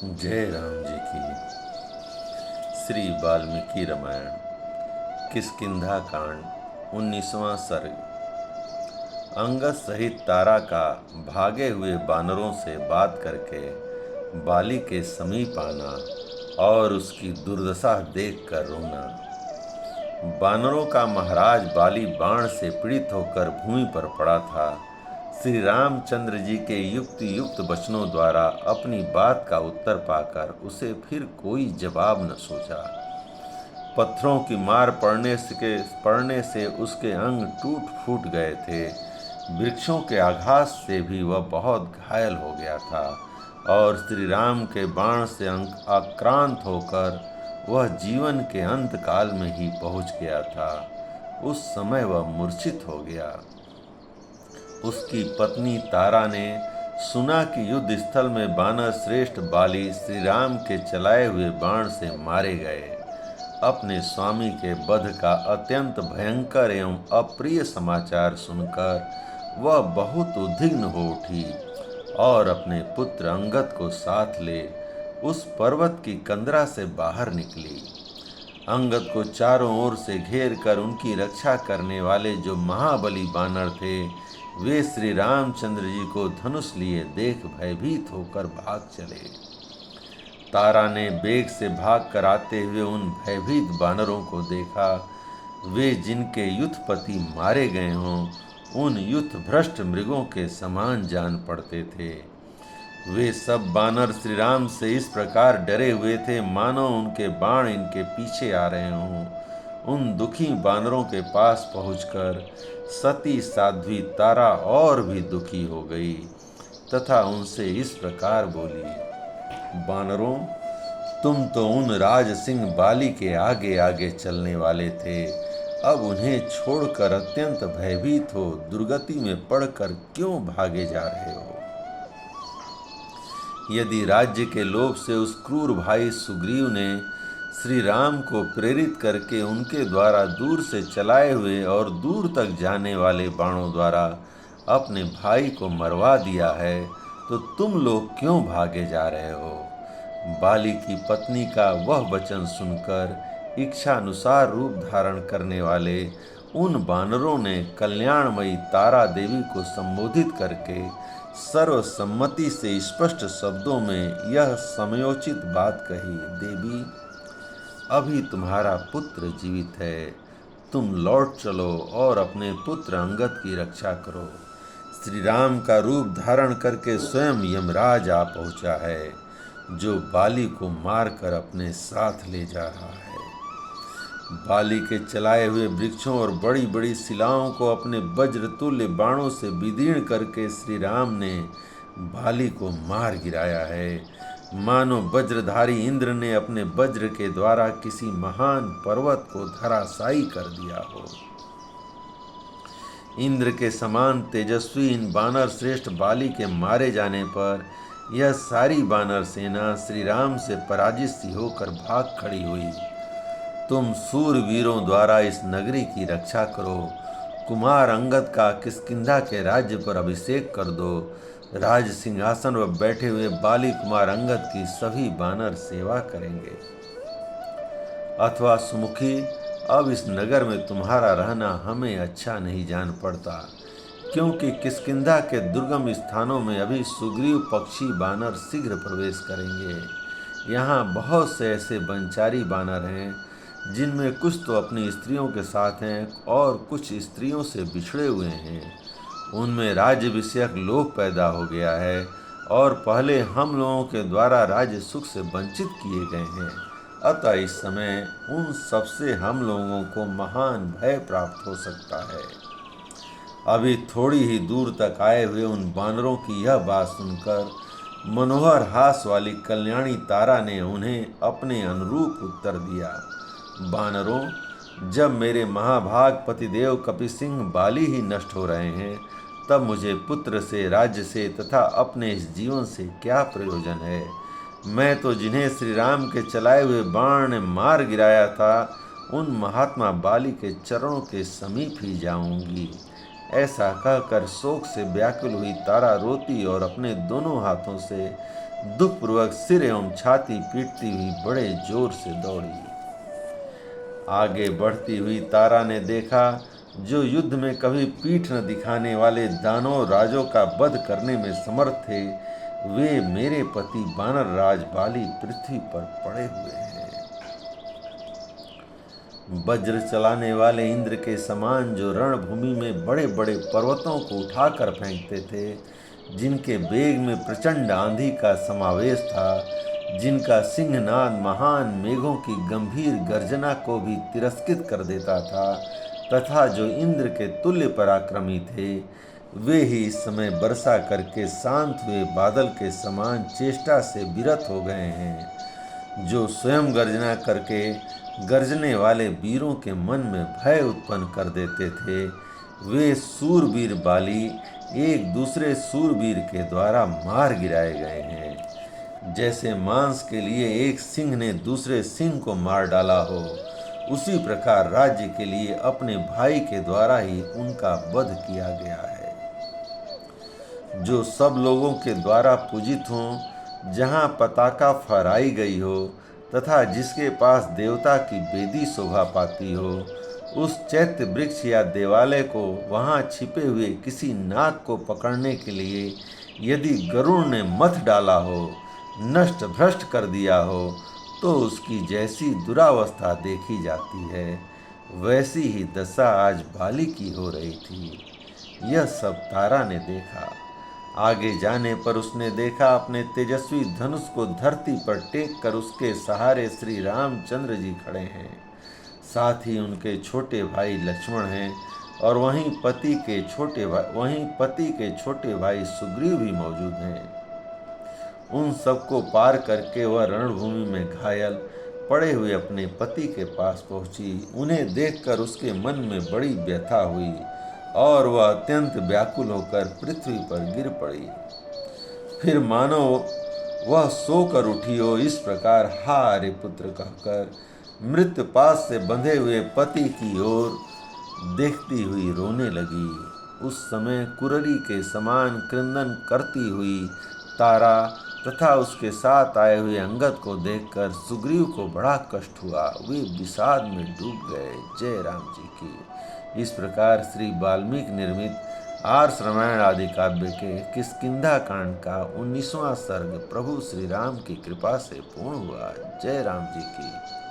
जय राम जी की। श्री वाल्मीकि रामायण किष्किंधा कांड 19वां सर्ग। अंगद सहित तारा का भागे हुए बानरों से बात करके बाली के समीप आना और उसकी दुर्दशा देखकर रोना। बानरों का महाराज बाली बाण से पीड़ित होकर भूमि पर पड़ा था। श्री रामचंद्र जी के युक्ति युक्त वचनों द्वारा अपनी बात का उत्तर पाकर उसे फिर कोई जवाब न सोचा। पत्थरों की मार पड़ने से उसके अंग टूट फूट गए थे। वृक्षों के आघात से भी वह बहुत घायल हो गया था और श्री राम के बाण से आक्रांत होकर वह जीवन के अंत काल में ही पहुंच गया था। उस समय वह मूर्छित हो गया। उसकी पत्नी तारा ने सुना कि युद्ध स्थल में बानर श्रेष्ठ बाली श्री राम के चलाए हुए बाण से मारे गए। अपने स्वामी के वध का अत्यंत भयंकर एवं अप्रिय समाचार सुनकर वह बहुत उद्विग्न हो उठी और अपने पुत्र अंगद को साथ ले उस पर्वत की कंदरा से बाहर निकली। अंगद को चारों ओर से घेर कर उनकी रक्षा करने वाले जो महाबली बानर थे वे श्री रामचंद्र जी को धनुष लिए देख भयभीत होकर भाग चले। तारा ने बेग से भाग कर आते हुए उन भयभीत बानरों को देखा। वे जिनके युद्धपति मारे गए हों उन युद्ध भ्रष्ट मृगों के समान जान पड़ते थे। वे सब बानर श्री राम से इस प्रकार डरे हुए थे मानो उनके बाण इनके पीछे आ रहे हों। उन दुखी बानरों के पास पहुंचकर सती साध्वी तारा और भी दुखी हो गई तथा उनसे इस प्रकार बोली, बानरों, तुम तो उन राज सिंह बाली के आगे आगे चलने वाले थे। अब उन्हें छोड़कर अत्यंत भयभीत हो दुर्गति में पड़कर क्यों भागे जा रहे हो? यदि राज्य के लोभ से उस क्रूर भाई सुग्रीव ने श्री राम को प्रेरित करके उनके द्वारा दूर से चलाए हुए और दूर तक जाने वाले बाणों द्वारा अपने भाई को मरवा दिया है तो तुम लोग क्यों भागे जा रहे हो? बाली की पत्नी का वह वचन सुनकर इच्छानुसार रूप धारण करने वाले उन बानरों ने कल्याणमयी तारा देवी को संबोधित करके सर्वसम्मति से स्पष्ट शब्दों में यह समयोचित बात कही, देवी, अभी तुम्हारा पुत्र जीवित है। तुम लौट चलो और अपने पुत्र अंगद की रक्षा करो। श्री राम का रूप धारण करके स्वयं यमराज आ पहुंचा है जो बाली को मारकर अपने साथ ले जा रहा है। बाली के चलाए हुए वृक्षों और बड़ी बड़ी शिलाओं को अपने वज्रतुल्य बाणों से विदीर्ण करके श्री राम ने बाली को मार गिराया है मानो वज्रधारी इंद्र ने अपने वज्र के द्वारा किसी महान पर्वत को धराशायी कर दिया हो। इंद्र के समान तेजस्वी इन बानर श्रेष्ठ बाली के मारे जाने पर यह सारी बानर सेना श्री राम से पराजित सी होकर भाग खड़ी हुई। तुम सूरवीरों द्वारा इस नगरी की रक्षा करो। कुमार अंगद का किष्किंधा के राज्य पर अभिषेक कर दो। राज सिंहासन पर बैठे हुए बाली कुमार अंगद की सभी बानर सेवा करेंगे। अथवा सुमुखी, अब इस नगर में तुम्हारा रहना हमें अच्छा नहीं जान पड़ता, क्योंकि किष्किंधा के दुर्गम स्थानों में अभी सुग्रीव पक्षी बानर शीघ्र प्रवेश करेंगे। यहाँ बहुत से ऐसे वनचारी बानर हैं जिनमें कुछ तो अपनी स्त्रियों के साथ हैं और कुछ स्त्रियों से बिछड़े हुए हैं। उनमें राज्य विषयक लोभ पैदा हो गया है और पहले हम लोगों के द्वारा राज्य सुख से वंचित किए गए हैं। अतः इस समय उन सबसे हम लोगों को महान भय प्राप्त हो सकता है। अभी थोड़ी ही दूर तक आए हुए उन बानरों की यह बात सुनकर मनोहर हास वाली कल्याणी तारा ने उन्हें अपने अनुरूप उत्तर दिया, बानरों, जब मेरे महाभाग पतिदेव कपिसिंह बाली ही नष्ट हो रहे हैं तब मुझे पुत्र से, राज्य से तथा अपने इस जीवन से क्या प्रयोजन है? मैं तो जिन्हें श्री राम के चलाए हुए बाण ने मार गिराया था उन महात्मा बाली के चरणों के समीप ही जाऊंगी। ऐसा कहकर शोक से व्याकुल हुई तारा रोती और अपने दोनों हाथों से दुखपूर्वक सिर एवं छाती पीटती हुई बड़े जोर से दौड़ी। आगे बढ़ती हुई तारा ने देखा, जो युद्ध में कभी पीठ न दिखाने वाले दानव राजों का वध करने में समर्थ थे, वे मेरे पति वानर राज बाली पृथ्वी पर पड़े हुए हैं। वज्र चलाने वाले इंद्र के समान, जो रणभूमि में बड़े बड़े पर्वतों को उठाकर फेंकते थे, जिनके वेग में प्रचंड आंधी का समावेश था, जिनका सिंहनाद महान मेघों की गंभीर गर्जना को भी तिरस्कृत कर देता था, तथा जो इंद्र के तुल्य पराक्रमी थे, वे ही इस समय वर्षा करके शांत हुए बादल के समान चेष्टा से विरत हो गए हैं। जो स्वयं गर्जना करके गर्जने वाले वीरों के मन में भय उत्पन्न कर देते थे, वे सूरवीर बाली एक दूसरे सूरवीर के द्वारा मार गिराए गए हैं। जैसे मांस के लिए एक सिंह ने दूसरे सिंह को मार डाला हो, उसी प्रकार राज्य के लिए अपने भाई के द्वारा ही उनका वध किया गया है। जो सब लोगों के द्वारा पूजित हों, जहाँ पताका फहराई गई हो तथा जिसके पास देवता की वेदी शोभा पाती हो, उस चैत्य वृक्ष या देवालय को वहाँ छिपे हुए किसी नाग को पकड़ने के लिए यदि गरुड़ ने मथ डाला हो, नष्ट भ्रष्ट कर दिया हो, तो उसकी जैसी दुरावस्था देखी जाती है, वैसी ही दशा आज बाली की हो रही थी। यह सब तारा ने देखा। आगे जाने पर उसने देखा, अपने तेजस्वी धनुष को धरती पर टेक कर उसके सहारे श्री रामचंद्र जी खड़े हैं। साथ ही उनके छोटे भाई लक्ष्मण हैं, और वहीं पति के छोटे भाई सुग्रीव भी मौजूद हैं। उन सबको पार करके वह रणभूमि में घायल पड़े हुए अपने पति के पास पहुंची। उन्हें देखकर उसके मन में बड़ी व्यथा हुई और वह अत्यंत व्याकुल होकर पृथ्वी पर गिर पड़ी। फिर मानो वह सोकर उठी हो, इस प्रकार हा अरे पुत्र कहकर मृत्यु पास से बंधे हुए पति की ओर देखती हुई रोने लगी। उस समय कुररी के समान क्रंदन करती हुई तारा तथा उसके साथ आए हुए अंगद को देखकर सुग्रीव को बड़ा कष्ट हुआ। वे विषाद में डूब गए। जय राम जी की। इस प्रकार श्री वाल्मीकि निर्मित आर्ष रामायण आदि काव्य के किष्किंधा कांड का 19वां सर्ग प्रभु श्री राम की कृपा से पूर्ण हुआ। जय राम जी की।